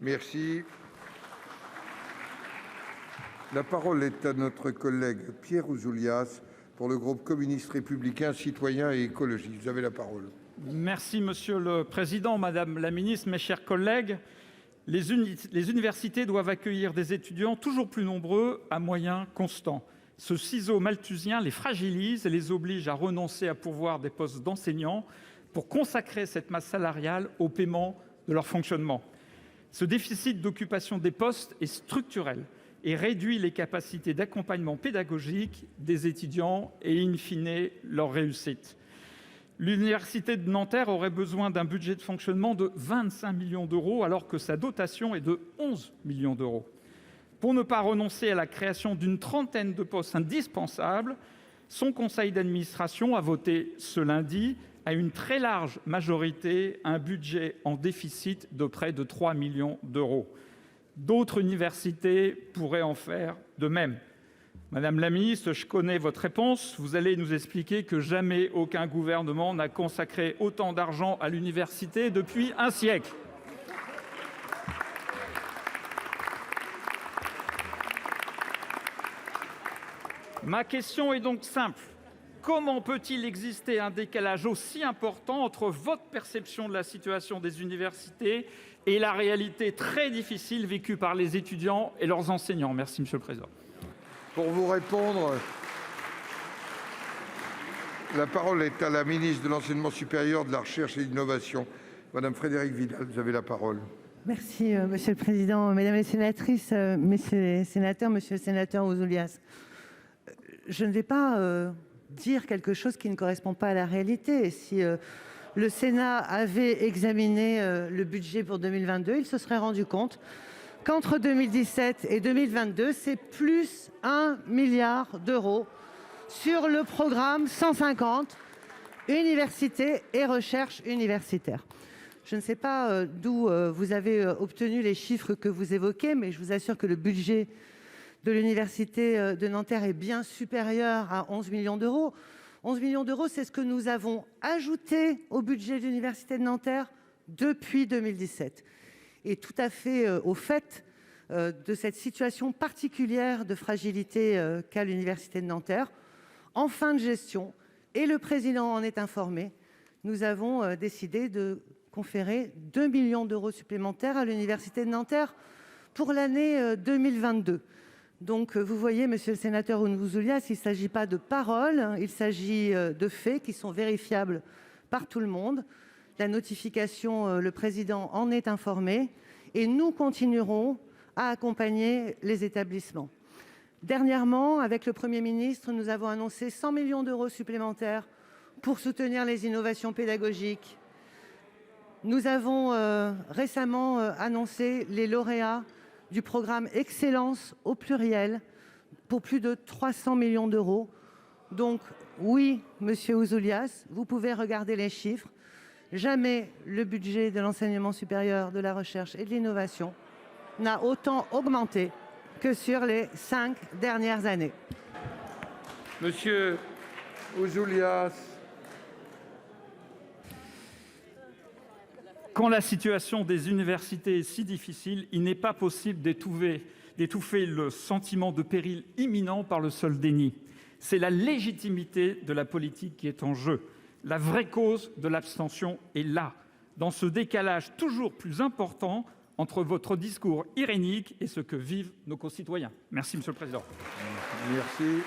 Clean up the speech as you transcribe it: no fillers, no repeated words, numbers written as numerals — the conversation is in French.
Merci. La parole est à notre collègue Pierre Ouzoulias pour le groupe communiste républicain citoyen et écologiste. Vous avez la parole. Merci Monsieur le Président, Madame la Ministre, mes chers collègues. Les universités doivent accueillir des étudiants toujours plus nombreux à moyens constants. Ce ciseau malthusien les fragilise et les oblige à renoncer à pourvoir des postes d'enseignants pour consacrer cette masse salariale au paiement de leur fonctionnement. Ce déficit d'occupation des postes est structurel et réduit les capacités d'accompagnement pédagogique des étudiants et, in fine, leur réussite. L'université de Nanterre aurait besoin d'un budget de fonctionnement de 25 millions d'euros alors que sa dotation est de 11 millions d'euros. Pour ne pas renoncer à la création d'une trentaine de postes indispensables, son conseil d'administration a voté ce lundi à une très large majorité un budget en déficit de près de 3 millions d'euros. D'autres universités pourraient en faire de même. Madame la ministre, je connais votre réponse. Vous allez nous expliquer que jamais aucun gouvernement n'a consacré autant d'argent à l'université depuis un siècle. Ma question est donc simple. Comment peut-il exister un décalage aussi important entre votre perception de la situation des universités et la réalité très difficile vécue par les étudiants et leurs enseignants? Merci, Monsieur le Président. Pour vous répondre, la parole est à la ministre de l'Enseignement supérieur, de la Recherche et de l'Innovation. Madame Frédérique Vidal, vous avez la parole. Merci, Monsieur le Président. Mesdames les sénatrices, Messieurs les sénateurs, Monsieur le sénateur Ouzoulias, je ne vais pas dire quelque chose qui ne correspond pas à la réalité. Si le Sénat avait examiné le budget pour 2022, il se serait rendu compte qu'entre 2017 et 2022, c'est plus 1 milliard d'euros sur le programme 150, Université et recherche universitaire. Je ne sais pas d'où vous avez obtenu les chiffres que vous évoquez, mais je vous assure que le budget de l'Université de Nanterre est bien supérieur à 11 millions d'euros. 11 millions d'euros, c'est ce que nous avons ajouté au budget de l'Université de Nanterre depuis 2017. Et tout à fait au fait de cette situation particulière de fragilité qu'a l'Université de Nanterre, en fin de gestion, et le président en est informé, nous avons décidé de conférer 2 millions d'euros supplémentaires à l'Université de Nanterre pour l'année 2022. Donc, vous voyez, monsieur le sénateur Ouzoulias, il ne s'agit pas de paroles, il s'agit de faits qui sont vérifiables par tout le monde. La notification, le président en est informé et nous continuerons à accompagner les établissements. Dernièrement, avec le Premier ministre, nous avons annoncé 100 millions d'euros supplémentaires pour soutenir les innovations pédagogiques. Nous avons récemment annoncé les lauréats du programme Excellence au pluriel pour plus de 300 millions d'euros. Donc oui, monsieur Ouzoulias, vous pouvez regarder les chiffres. Jamais le budget de l'enseignement supérieur, de la recherche et de l'innovation n'a autant augmenté que sur les 5 dernières années. Monsieur Ouzoulias. Quand la situation des universités est si difficile, il n'est pas possible d'étouffer le sentiment de péril imminent par le seul déni. C'est la légitimité de la politique qui est en jeu. La vraie cause de l'abstention est là, dans ce décalage toujours plus important entre votre discours irénique et ce que vivent nos concitoyens. Merci, Monsieur le Président. Merci.